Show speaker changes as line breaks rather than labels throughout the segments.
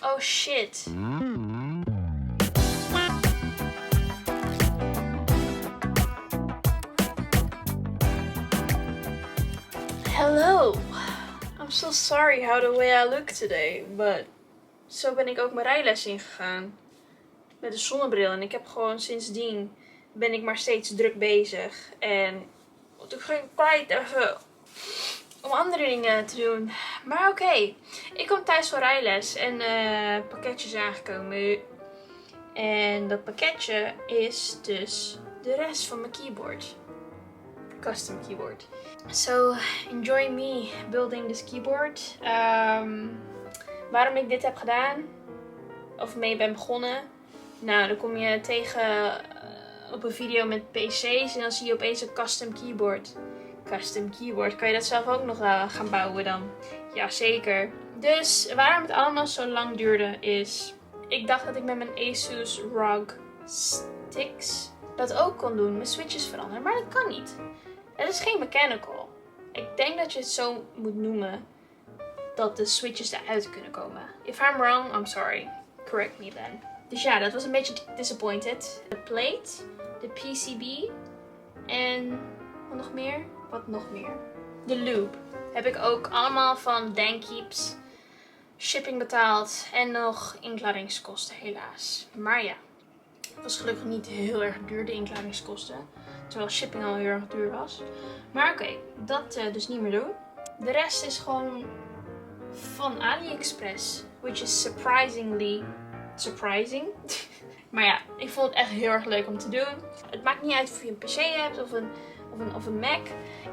Oh shit. Hello. I'm so sorry how the way I look today, but zo ben ik ook mijn rijles ingegaan. Met een zonnebril. En ik heb gewoon sindsdien ben ik maar steeds druk bezig. En toen ging ik tijd even om andere dingen te doen. Maar oké. Ik kom thuis van rijles en pakketje is aangekomen. En dat pakketje is dus de rest van mijn keyboard. Custom keyboard. So, enjoy me building this keyboard. Waarom ik dit heb gedaan, of mee ben begonnen. Nou, dan kom je tegen op een video met PC's en dan zie je opeens een custom keyboard. Custom keyboard, kan je dat zelf ook nog gaan bouwen dan? Jazeker. Dus waarom het allemaal zo lang duurde is, ik dacht dat ik met mijn Asus ROG Sticks dat ook kon doen, mijn switches veranderen, maar dat kan niet. Het is geen mechanical. Ik denk dat je het zo moet noemen dat de switches eruit kunnen komen. If I'm wrong, I'm sorry. Correct me then. Dus ja, dat was een beetje disappointed. De plate, de PCB en wat nog meer? Wat nog meer? De loop. Heb ik ook allemaal van Dankeeps shipping betaald en nog inkladingskosten helaas. Maar ja, het was gelukkig niet heel erg duur, de inkladingskosten. Terwijl shipping al heel erg duur was. Maar oké, dat dus niet meer doen. De rest is gewoon van AliExpress. Which is surprisingly surprising. Maar ja, ik vond het echt heel erg leuk om te doen. Het maakt niet uit of je een PC hebt of een Mac.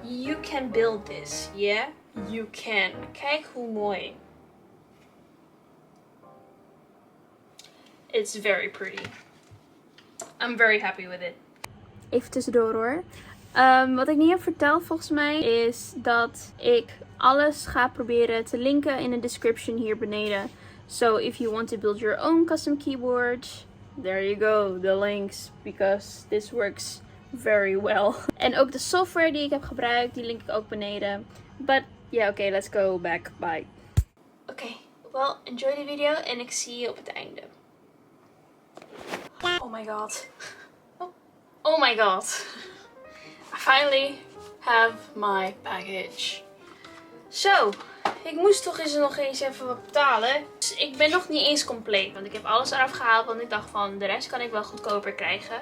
You can build this. Yeah, you can. Kijk hoe mooi. It's very pretty. I'm very happy with it. Even tussendoor hoor. Wat ik niet heb verteld volgens mij is dat ik alles ga proberen te linken in de description hier beneden. So if you want to build your own custom keyboard, there you go, the links, because this works very well. En ook de software die ik heb gebruikt, die link ik ook beneden. But yeah, okay, let's go back. Bye. Oké, well, enjoy the video en ik zie je op het einde. Oh my god. Oh my god. I finally have my package. Zo, ik moest toch nog eens even wat betalen. Dus ik ben nog niet eens compleet. Want ik heb alles eraf gehaald. Want ik dacht van de rest kan ik wel goedkoper krijgen.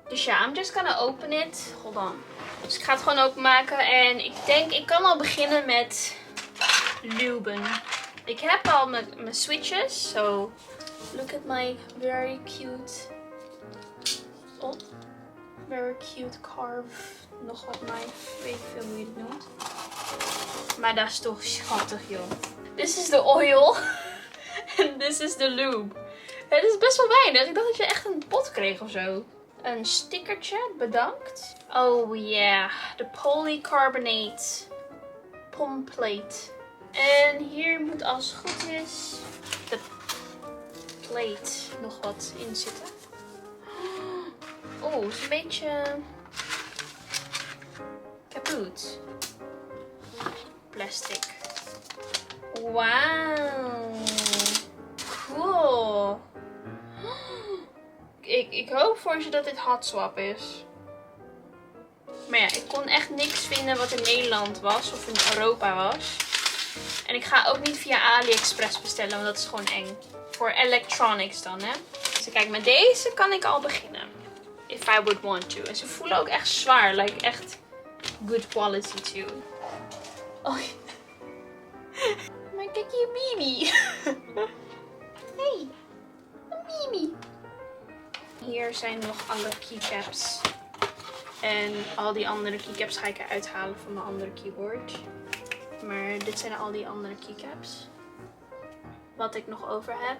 Dus ja, I'm just gonna open it. Hold on. Dus ik ga het gewoon openmaken. En ik denk, ik kan al beginnen met luben. Ik heb al mijn switches. So, look at my very cute... Oh, very cute carve. Nog wat knife. Weet ik veel hoe je het noemt. Maar dat is toch schattig, joh. This is the oil. En this is the lube. Het is best wel weinig. Ik dacht dat je echt een pot kreeg of zo. Een stickertje. Bedankt. Oh yeah. De polycarbonate pomplate. En hier moet als het goed is de plate nog wat in zitten. Oh, het is een beetje kapot. Plastic. Wauw. Cool. Ik hoop voor ze dat dit hot swap is. Maar ja, ik kon echt niks vinden wat in Nederland was of in Europa was. En ik ga ook niet via AliExpress bestellen, want dat is gewoon eng. Voor electronics dan, hè. Dus kijk, met deze kan ik al beginnen. If I would want to. En ze voelen ook echt zwaar. Like echt good quality too. Oh. Maar kijk hier, Mimi. Hey. Mimi. Hier zijn nog andere keycaps. En al die andere keycaps ga ik eruit halen van mijn andere keyboard. Maar dit zijn al die andere keycaps. Wat ik nog over heb.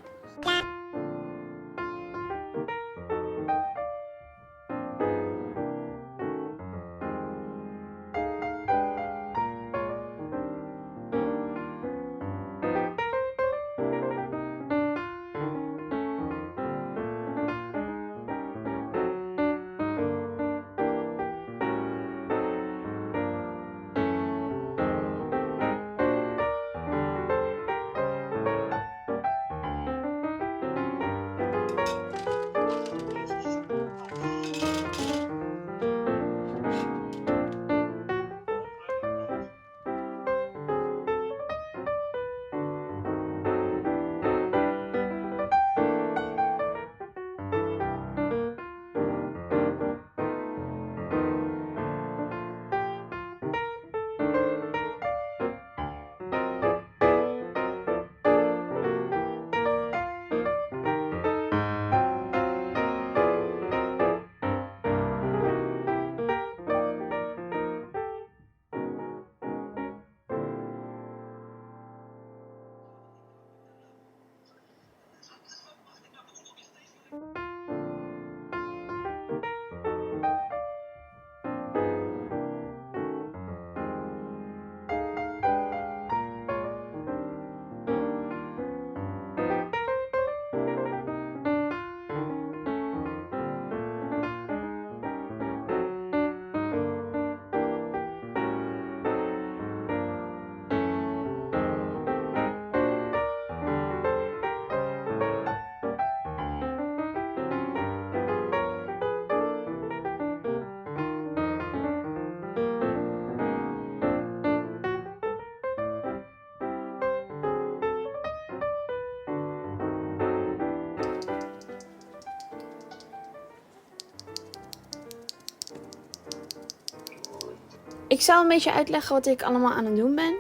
Ik zal een beetje uitleggen wat ik allemaal aan het doen ben.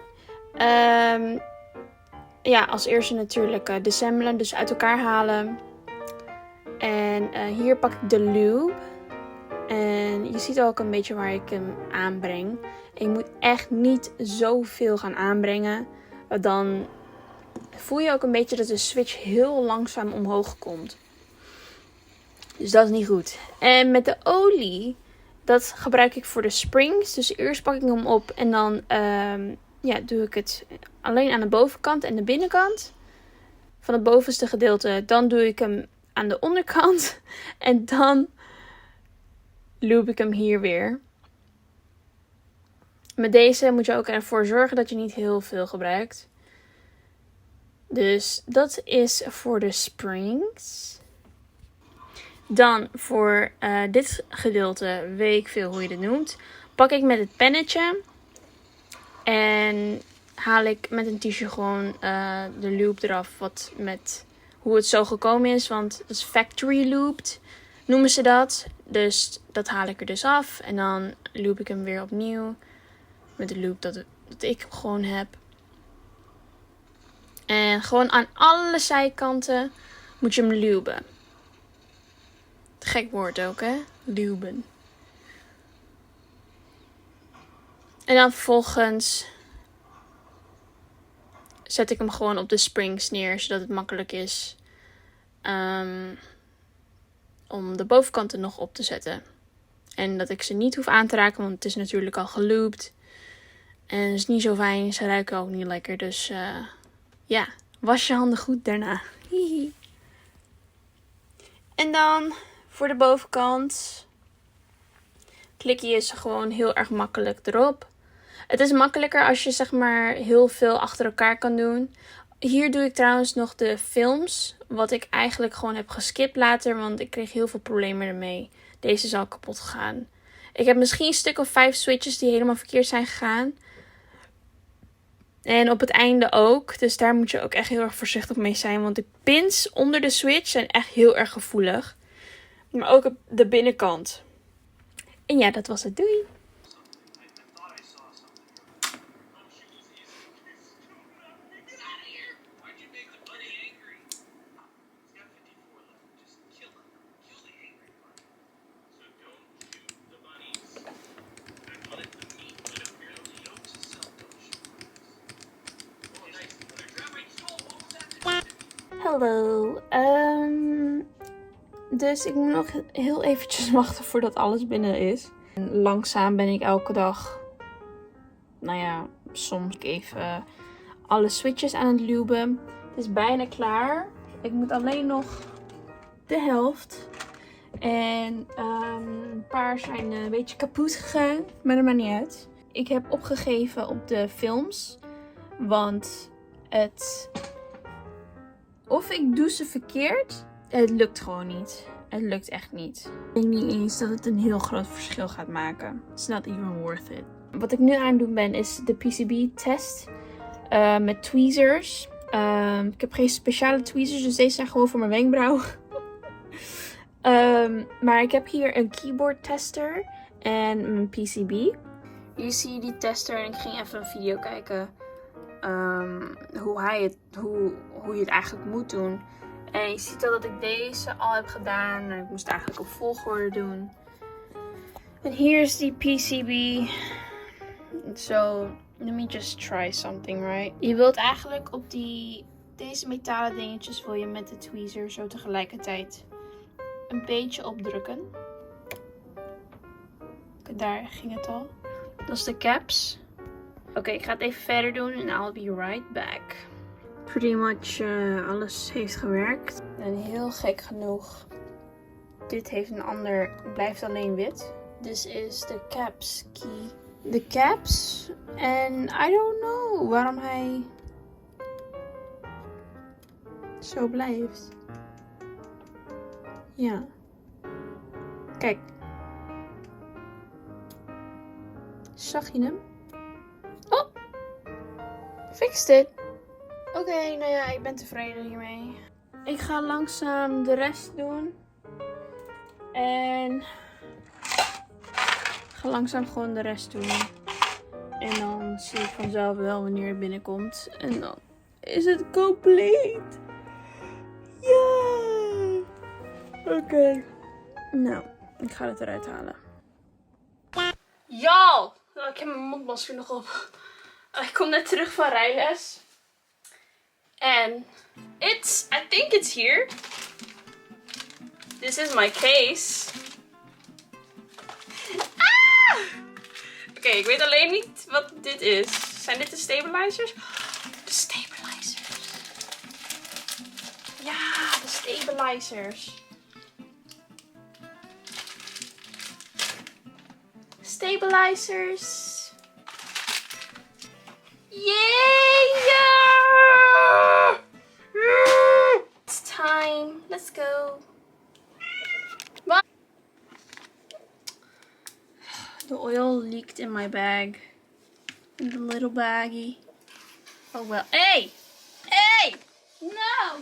Ja, als eerste natuurlijk dissemblen, dus uit elkaar halen. En hier pak ik de lube. En je ziet ook een beetje waar ik hem aanbreng. En je moet echt niet zoveel gaan aanbrengen. Want dan voel je ook een beetje dat de switch heel langzaam omhoog komt. Dus dat is niet goed. En met de olie, dat gebruik ik voor de springs. Dus eerst pak ik hem op en dan doe ik het alleen aan de bovenkant en de binnenkant. Van het bovenste gedeelte. Dan doe ik hem aan de onderkant. En dan lube ik hem hier weer. Met deze moet je ook ervoor zorgen dat je niet heel veel gebruikt. Dus dat is voor de springs. Dan voor dit gedeelte, weet ik veel hoe je dit noemt, pak ik met het pennetje en haal ik met een tissue gewoon de lube eraf, wat met hoe het zo gekomen is, want het is factory lubed, noemen ze dat. Dus dat haal ik er dus af en dan lube ik hem weer opnieuw met de lube dat ik gewoon heb. En gewoon aan alle zijkanten moet je hem luben. Gek woord ook, hè? Luben. En dan vervolgens zet ik hem gewoon op de springs neer, zodat het makkelijk is om de bovenkanten nog op te zetten. En dat ik ze niet hoef aan te raken, want het is natuurlijk al gelubed. En het is niet zo fijn, ze ruiken ook niet lekker. Dus was je handen goed daarna. Hihi. En dan voor de bovenkant klik je ze gewoon heel erg makkelijk erop. Het is makkelijker als je zeg maar heel veel achter elkaar kan doen. Hier doe ik trouwens nog de films. Wat ik eigenlijk gewoon heb geskipt later. Want ik kreeg heel veel problemen ermee. Deze is al kapot gegaan. Ik heb misschien een stuk of 5 switches die helemaal verkeerd zijn gegaan. En op het einde ook. Dus daar moet je ook echt heel erg voorzichtig mee zijn. Want de pins onder de switch zijn echt heel erg gevoelig. Maar ook op de binnenkant. En ja, dat was het. Doei! Hallo. Dus ik moet nog heel eventjes wachten voordat alles binnen is. En langzaam ben ik elke dag, soms even alle switches aan het luben. Het is bijna klaar. Ik moet alleen nog de helft. En een paar zijn een beetje kapot gegaan. Maar dat maakt niet uit. Ik heb opgegeven op de films. Want of ik doe ze verkeerd. Het lukt gewoon niet. Het lukt echt niet. Ik denk niet eens dat het een heel groot verschil gaat maken. It's not even worth it. Wat ik nu aan het doen ben is de PCB-test met tweezers. Ik heb geen speciale tweezers, dus deze zijn gewoon voor mijn wenkbrauw. Maar ik heb hier een keyboard tester en mijn PCB. Hier zie je die tester en ik ging even een video kijken hoe je het eigenlijk moet doen. En je ziet al dat ik deze al heb gedaan. Ik moest eigenlijk op volgorde doen. En hier is die PCB. So, let me just try something, right? Je wilt eigenlijk op deze metalen dingetjes wil je met de tweezer zo tegelijkertijd een beetje opdrukken. Daar ging het al. Dat is de caps. Oké, ik ga het even verder doen en I'll be right back. Pretty much alles heeft gewerkt. En heel gek genoeg, dit heeft een ander, blijft alleen wit. This is de caps key. De caps. En I don't know waarom hij zo blijft. Ja. Kijk. Zag je hem? Oh! Fixed it. Oké, nou ja, ik ben tevreden hiermee. Ik ga langzaam de rest doen. En ga langzaam gewoon de rest doen. En dan zie ik vanzelf wel wanneer het binnenkomt. En dan is het compleet. Ja! Oké. Nou, ik ga het eruit halen. Y'all! Ik heb mijn mondmasker nog op. Ik kom net terug van rijles. En I think it's here. This is my case. Ah! Oké, ik weet alleen niet wat dit is. Zijn dit de stabilizers? De stabilizers. Ja, de stabilizers. Stabilizers. Yay! It's time. Let's go. Bye. The oil leaked in my bag. In the little baggie. Oh well. Hey! Hey! No!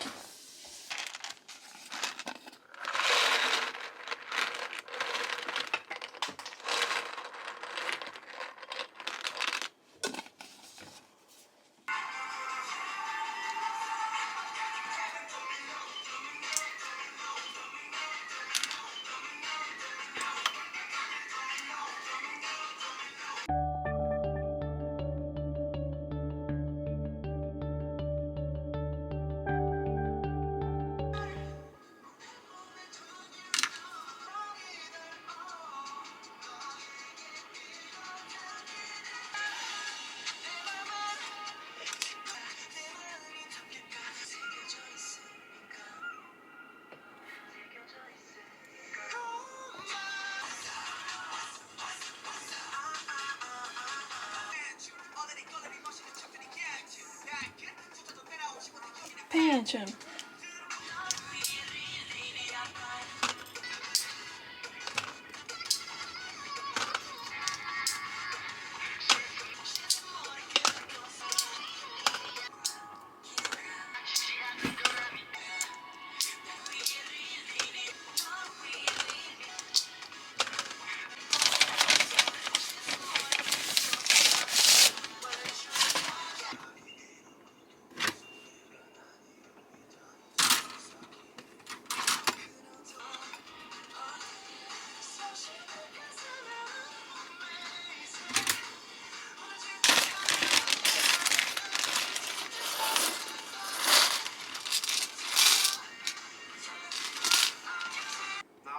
Phantom.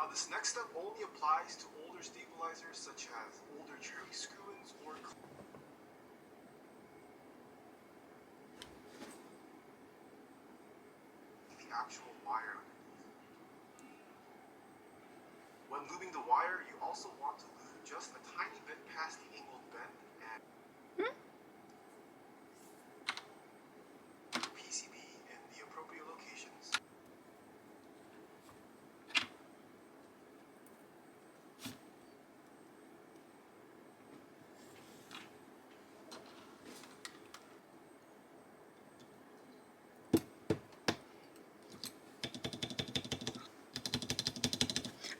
This next step only applies to older stabilizers such as older Cherry screw-ins or the actual wire underneath. When lubing the wire, you also want to lube just a tiny bit past the angled bend and PCB in the appropriate locations.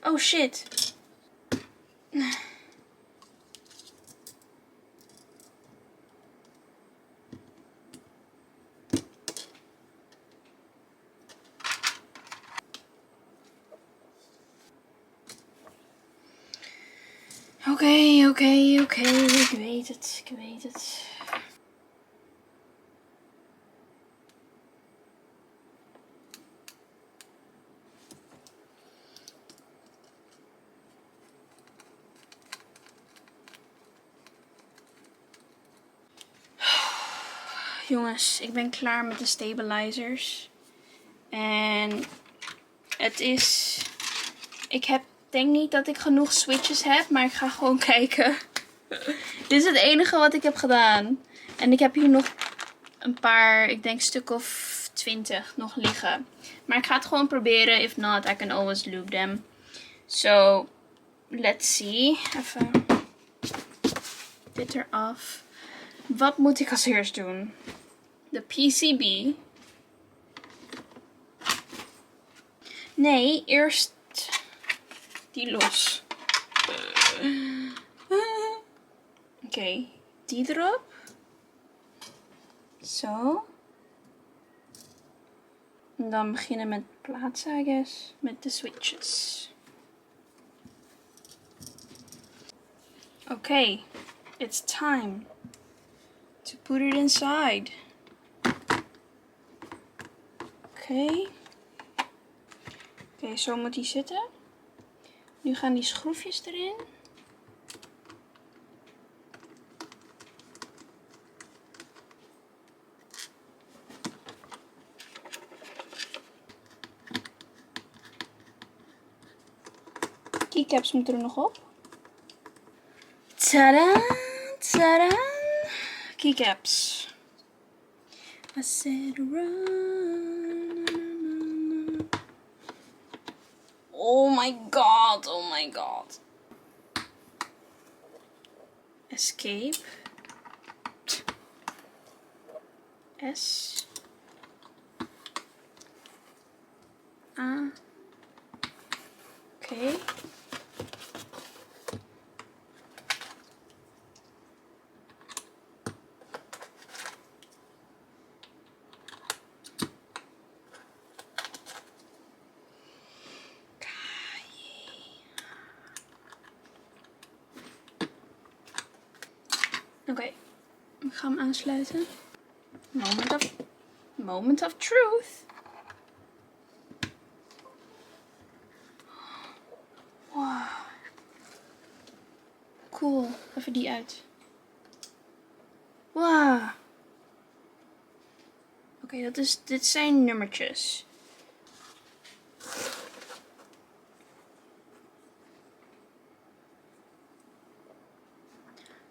Oh shit. Oké. Ik weet het. Jongens, ik ben klaar met de stabilizers. En het is... Ik denk niet dat ik genoeg switches heb, maar ik ga gewoon kijken. Dit is het enige wat ik heb gedaan. En ik heb hier nog een paar, ik denk een stuk of 20 nog liggen. Maar ik ga het gewoon proberen. If not, I can always loop them. So, let's see. Even dit eraf. Wat moet ik als eerst doen? De PCB. Nee, eerst die los. Oké, die erop. Zo. En dan beginnen met plaatsen, I guess. Met de switches. Oké, it's time to put it inside. Oké, zo moet die zitten. Nu gaan die schroefjes erin. Keycaps moeten er nog op. Tadaa! Tadaa! Keycaps. I said run. Oh my god. Escape. S. A. Oké. Oké, ik ga hem aansluiten. Moment of truth. Wow. Cool. Even die uit. Wow. Oké, dit zijn nummertjes.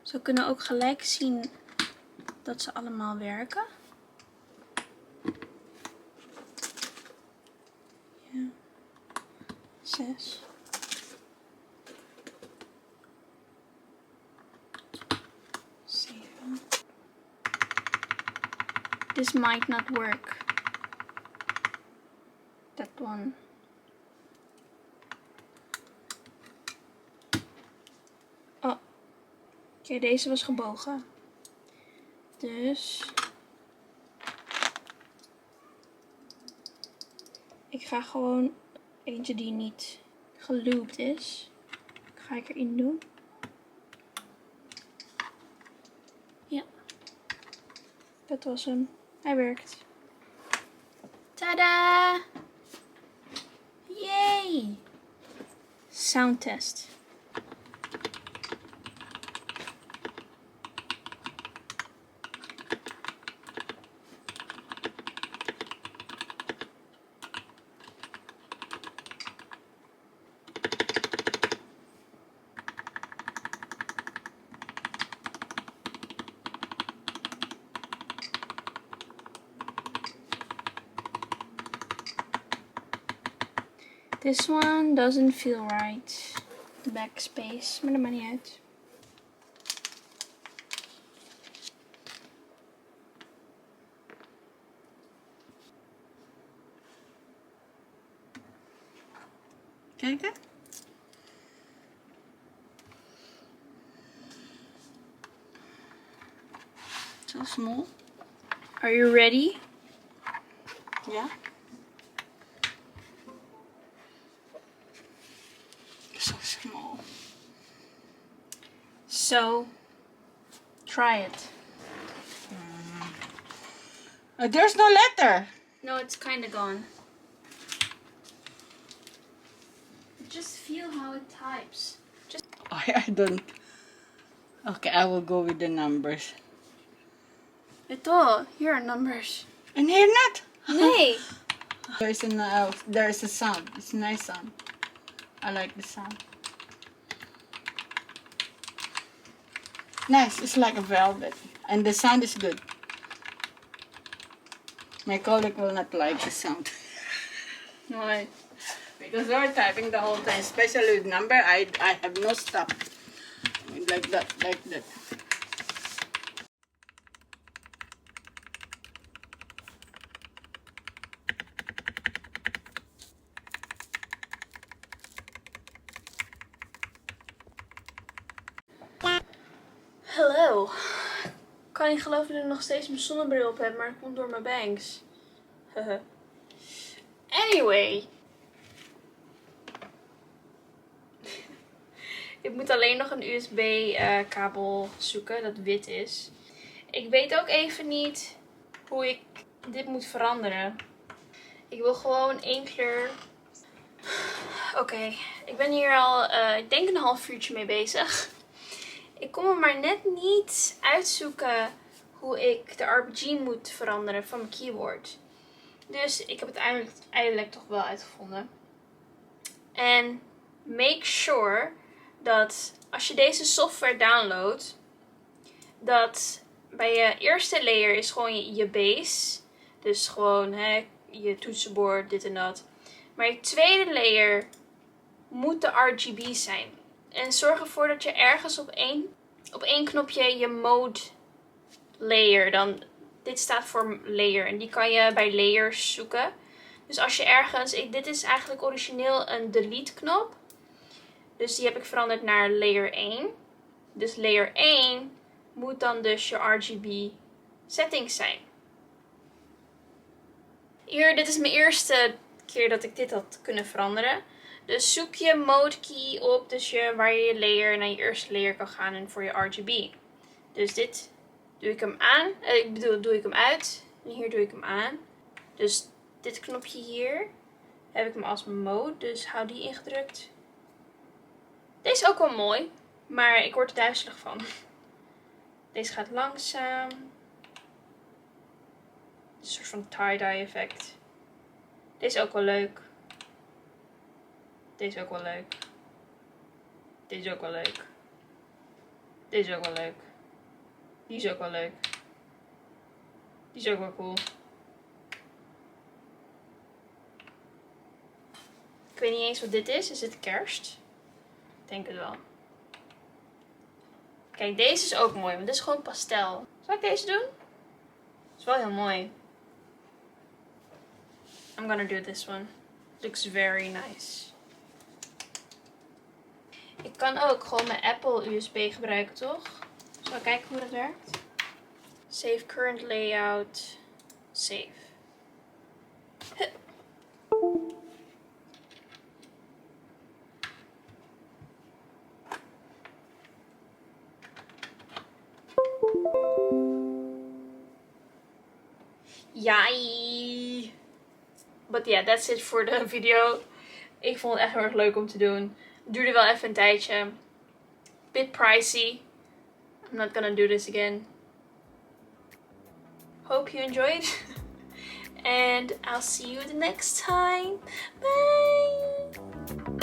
Dus we kunnen ook gelijk zien dat ze allemaal werken. Ja. 6. 7. This might not work. That one. Oh. Oké, deze was gebogen. Dus ik ga gewoon eentje die niet gelooped is. Ga ik erin doen. Ja. Dat was hem. Hij werkt. Tada! Yay! Soundtest. This one doesn't feel right. The backspace, maar dat maakt niet uit. Kijken.
small.
Are you ready?
Yeah. So small.
So, try it.
There's no letter.
No, it's kind of gone. Just feel how it types.
I don't. Okay, I will go with the numbers.
Ito, here are numbers.
And here not.
Nee.
There's a sound. It's a nice sound. I like the sound. Nice. It's like a velvet, and the sound is good. My colleague will not like the sound.
Why?
Because we're typing the whole time, especially with number. I have no stop. Like that, like that.
Hallo. Ik kan niet geloven dat ik nog steeds mijn zonnebril op heb, maar het komt door mijn bangs. Anyway. Ik moet alleen nog een USB-kabel zoeken dat wit is. Ik weet ook even niet hoe ik dit moet veranderen. Ik wil gewoon één kleur. Oké, ik ben hier al, ik denk een half uurtje mee bezig. Ik kon me maar net niet uitzoeken hoe ik de RPG moet veranderen van mijn keyboard. Dus ik heb het eindelijk toch wel uitgevonden. En make sure dat als je deze software downloadt, dat bij je eerste layer is gewoon je base. Dus gewoon je toetsenbord, dit en dat. Maar je tweede layer moet de RGB zijn. En zorg ervoor dat je ergens op één knopje je mode layer, dan dit staat voor layer en die kan je bij layers zoeken. Dus als je ergens, dit is eigenlijk origineel een delete knop. Dus die heb ik veranderd naar layer 1. Dus layer 1 moet dan dus je RGB settings zijn. Hier, dit is mijn eerste keer dat ik dit had kunnen veranderen. Dus zoek je mode key op, dus waar je je layer naar je eerste layer kan gaan en voor je RGB. Dus dit doe ik hem aan, doe ik hem uit. En hier doe ik hem aan. Dus dit knopje hier heb ik hem als mode, dus hou die ingedrukt. Deze is ook wel mooi, maar ik word er duizelig van. Deze gaat langzaam. Een soort van tie-dye effect. Deze is ook wel leuk. Deze is ook wel leuk. Deze is ook wel leuk. Deze is ook wel leuk. Die is ook wel leuk. Die is ook wel cool. Ik weet niet eens wat dit is. Is dit kerst? Ik denk het wel. Kijk, deze is ook mooi, want dit is gewoon pastel. Zal ik deze doen? Dat is wel heel mooi. I'm gonna do this one. Looks very nice. Ik kan ook gewoon mijn Apple USB gebruiken, toch? Zal ik kijken hoe dat werkt? Save current layout. Save. Hup. Yay! But yeah, that's it voor de video. Ik vond het echt heel erg leuk om te doen. Het duurde wel even een tijdje. Bit pricey. I'm not gonna do this again. Hope you enjoyed. And I'll see you the next time. Bye!